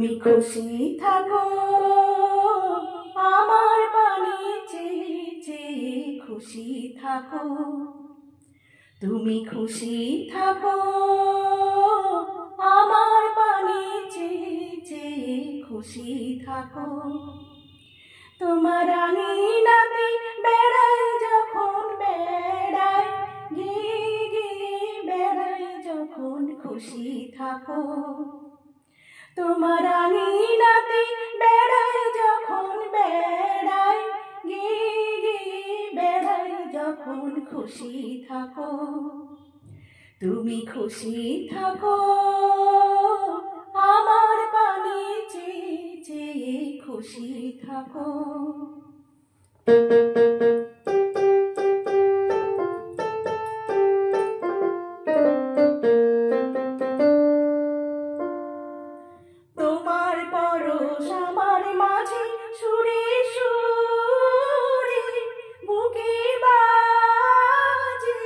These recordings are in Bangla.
তুমি খুশি থাকো আমার পানে চেয়ে চেয়ে খুশি থাকো। তুমি খুশি থাকো আমার পানে চেয়ে চেয়ে খুশি থাকো। তোমার আঙিনাতে বেড়াই যখন বেড়াই গিয়ে গিয়ে বেড়াই যখন খুশি থাকো। তোমার আঙিনাতে বেড়াই যখন বেড়াই গিয়ে গিয়ে বেড়াই যখন খুশি থাকো। তুমি খুশি থাকো আমার পানে চেয়ে চেয়ে খুশি থাকো। তোমার পরশ আমার মাঝে সুরে সুরে বুকে বাজে।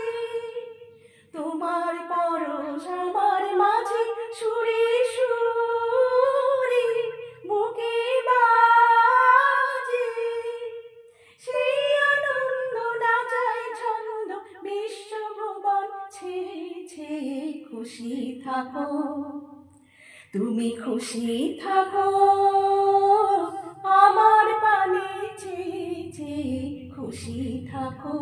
তোমার পরশ আমার মাঝে সুরে সুরে বুকে বাজে। সেই আনন্দ নাচায় ছন্দ বিশ্বভুবন ছেয়ে ছেয়ে খুশি থাকো। তুমি খুশি থাকো আমার পানে চেয়ে চেয়ে খুশি থাকো।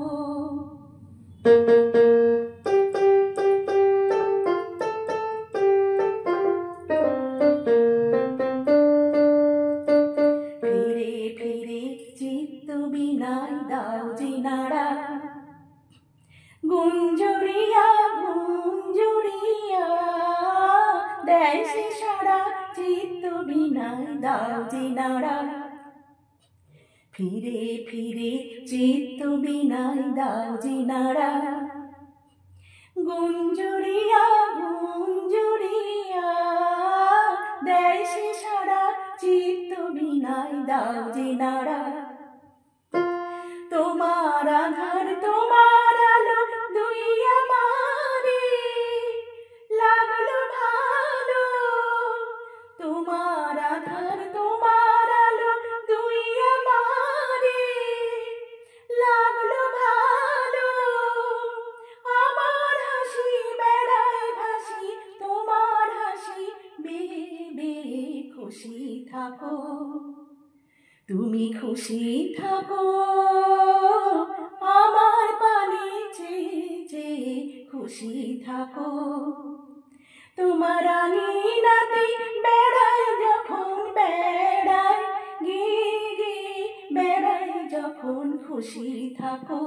ফিরে ফিরে চিত্ত বিনাই দাও যে নাড়া। গুঞ্জরিয়া গুঞ্জরিয়া দেয় সে সারা চিত্ত বিনাই দাও যে নাড়া। ফিরে ফিরে চিত্ত বিনাই দাও যে নাড়া। গুঞ্জরিয়া গুঞ্জরিয়া দেয় সে সারা চিত্ত বিনাই দাও যে নাড়া। তোমার আধার তোমার আলো দুই আমারে লাগলো ভালো। তোমার আধার তোমার আলো দুই আমারে লাগলো ভালো। আমার হাসি বেড়ায় ভাসি তোমার হাসি বেয়ে বেয়ে খুশি থাকো। তুমি খুশি থাকো আমার পানে চেয়ে চেয়ে খুশি থাকো। তোমার আঙিনাতে বেড়াই যখন বেড়াই গিয়ে গিয়ে বেড়াই যখন খুশি থাকো।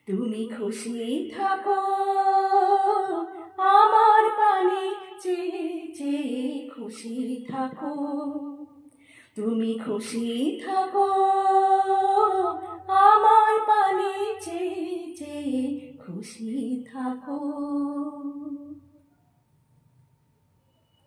তুমি খুশি থাকো আমার পানে চেয়ে চেয়ে খুশি থাকো। তুমি খুশি থাকো আমার পানে চেয়ে চেয়ে খুশি